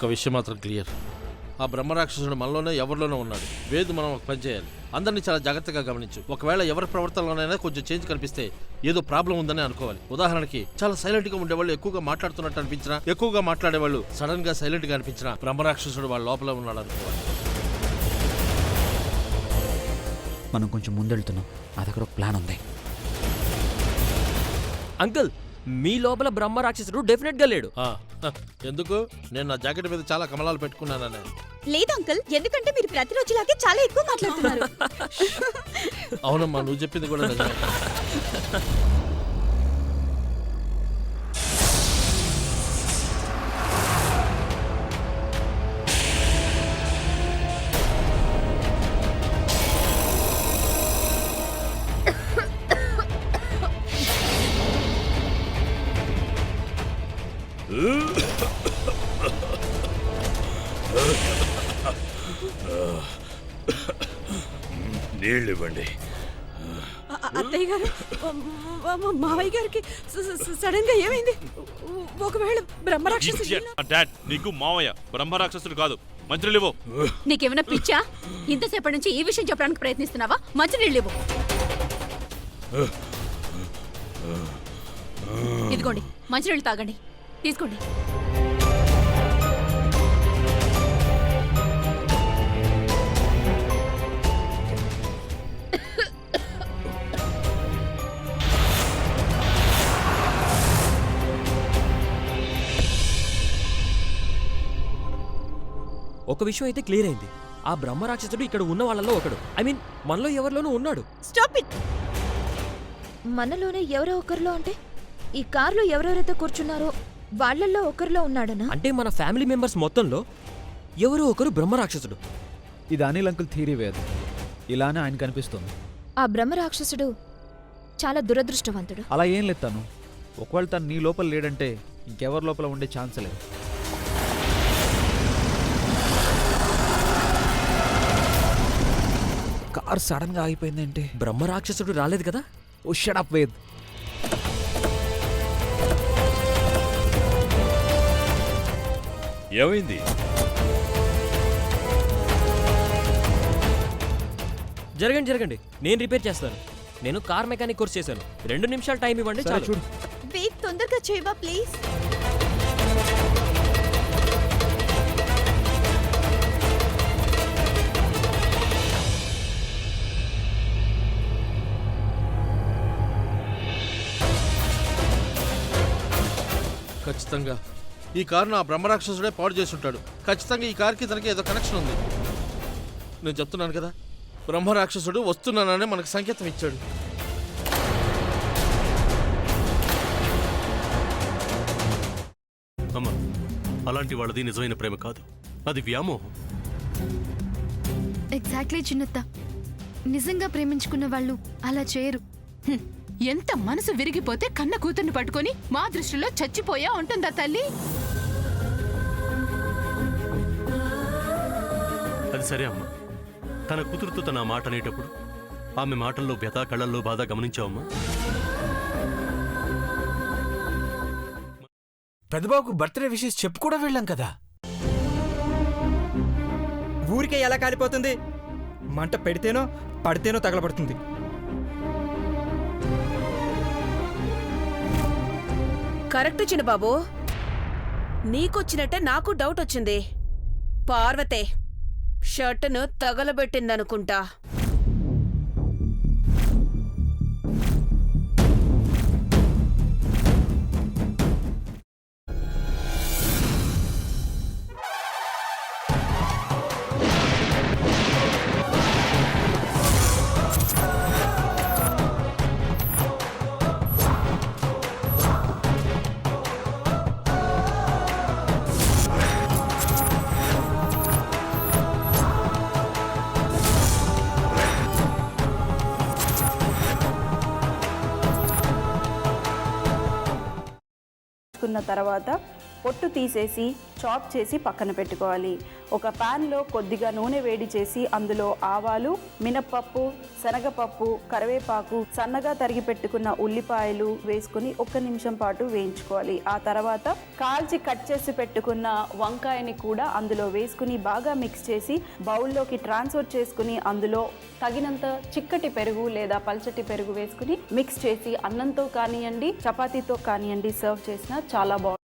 ఒక్క విషయం మాత్రం క్లియర్, ఆ బ్రహ్మరాక్షసుడు మనలోనే ఎవరిలోనో ఉన్నాడు. వేదు మనం ఒక పని చేయాలి, అందరినీ చాలా జాగ్రత్తగా గమనించు. ఒకవేళ ఎవరి ప్రవర్తనలోనైనా కొంచెం చేంజ్ కనిపిస్తే ఏదో ప్రాబ్లం ఉందని అనుకోవాలి. ఉదాహరణకి చాలా సైలెంట్ గా ఉండేవాళ్ళు ఎక్కువగా మాట్లాడుతున్నట్టు అనిపించినా, ఎక్కువగా మాట్లాడేవాళ్ళు సడన్ గా సైలెంట్ గా అనిపించినా బ్రహ్మరాక్షసుడు వాళ్ళ లోపల ఉన్నాడు అనుకోవాలి. మనం కొంచెం ముందెళ్తున్నాం, నా దగ్గర ఒక ప్లాన్ ఉంది. అంకుల్, మీ లోపల బ్రహ్మ రాక్షసుడు డెఫినెట్ గా లేడు. ఎందుకు? నేను నా జాకెట్ మీద చాలా కమలాలు పెట్టుకున్నాననే. లేదు అంకుల్, ఎందుకంటే మీరు ప్రతిరోజులాగే చాలా ఎక్కువ మాట్లాడుతున్నారు. అవునమ్మా, నువ్వు చెప్పింది కూడా నిజమే. నీళ్ళు ఇవ్వండి. అత్తయ్య గారు, మావయ్య గారికి సడన్ గా ఏమైంది? ఒకవేళ బ్రహ్మరాక్షసుడు. డాడ్, నీకు మావయ్య బ్రహ్మరాక్షసుడు కాదు. మంత్రులేవో. నీకేమైనా పిచ్చా? ఇంతసేపటి నుంచి ఈ విషయం చెప్పడానికి ప్రయత్నిస్తున్నావా? మంచినీళ్ళేవో. ఇదిగోండి, మంచినీళ్ళు తాగండి. తీసుకోండి. ఒక విషయం అయితే క్లియర్ అయింది, ఆ బ్రహ్మ రాక్షసుడు ఇక్కడ ఉన్న వాళ్ళలో ఒకడు. ఐ మీన్ మనలో ఎవరిలోనూ ఉన్నాడు. Stop it. మనలోనే ఎవరో ఒకరిలో అంటే ఈ కార్లో ఎవరెవరైతే కూర్చున్నారో వాళ్ళల్లో ఒకరిలో ఉన్నాడనా? అంటే మన ఫ్యామిలీ మెంబర్స్ మొత్తంలో ఎవరో ఒకరు బ్రహ్మ రాక్షసుడు. ఇది అనిల్ అంకుల్ థీరీ వేదు, ఇలానే ఆయన కనిపిస్తుంది. ఆ బ్రహ్మ రాక్షసుడు చాలా దురదృష్టవంతుడు. అలా ఏం లేదు తను. ఒకవేళ తను నీ లోపల లేడంటే ఇంకెవరి లోపల ఉండే ఛాన్స్ లేదు. కార్ సడన్ గా ఆగిపోయిందంటే బ్రహ్మ రాక్షసుడు రాలేదు కదా? ఓ షట్ అప్ వేద్. ఏమైంది? జరగండి జరగండి, నేను రిపేర్ చేస్తాను. నేను కార్ మెకానిక్ కోర్స్ చేశాను. 2 నిమిషాలు టైం ఇవ్వండి చాలు. చూడు, వెయిట్, తొందరగా చేయవా ప్లీజ్. ఖచ్చితంగా ఈ కారును ఆ బ్రహ్మరాక్షసుడే పాడు చేసి ఉంటాడు. ఖచ్చితంగా ఈ కార్కి తనకి ఏదో కనెక్షన్ ఉంది. నేను చెప్తున్నాను కదా, బ్రహ్మరాక్షసుడు వస్తున్నానని మనకు సంకేతం ఇచ్చాడు. అమ్మా, అలాంటి వాళ్ళది నిజమైన ప్రేమ కాదు, అది వ్యామోహం. ఎగ్జాక్ట్లీ చిన్నత్త, నిజంగా ప్రేమించుకున్న వాళ్ళు అలా చేయరు. ఎంత మనసు విరిగిపోతే కన్న కూతుర్ని పట్టుకొని మా దృష్టిలో చచ్చిపోయా ఉంటుందా తల్లి? అది సరే అమ్మా, తన కూతురుతో తన మాట అనేటప్పుడు ఆమె మాటల్లో వ్యథ, కళ్ళల్లో బాధ గమనించావమ్మా? పెద్దబాబుకు బర్త్డే విషెస్ చెప్పు కూడా వెళ్ళాం కదా. ఊరికే ఎలా కాలిపోతుంది? మంట పెడితేనో పడితేనో తగలబడుతుంది. కరెక్ట్ చిన్నబాబు, నీకొచ్చినట్టే నాకు డౌట్ వచ్చింది. పార్వతే షర్టును తగలబెట్టిందనుకుంటా. తర్వాత పొట్టు తీసేసి చాప్ చేసి పక్కన పెట్టుకోవాలి. ఒక ప్యాన్లో కొద్దిగా నూనె వేడి చేసి అందులో ఆవాలు, మినప్పప్పు, శనగపప్పు, కరివేపాకు, సన్నగా తరిగి పెట్టుకున్న ఉల్లిపాయలు వేసుకుని 1 నిమిషం పాటు వేయించుకోవాలి. ఆ తర్వాత కాల్చి కట్ చేసి పెట్టుకున్న వంకాయని కూడా అందులో వేసుకుని బాగా మిక్స్ చేసి బౌల్లోకి ట్రాన్స్ఫర్ చేసుకుని అందులో తగినంత చిక్కటి పెరుగు లేదా పల్చటి పెరుగు వేసుకుని మిక్స్ చేసి అన్నంతో కానివ్వండి, చపాతీతో కానివ్వండి సర్వ్ చేసినా చాలా బాగుంటుంది.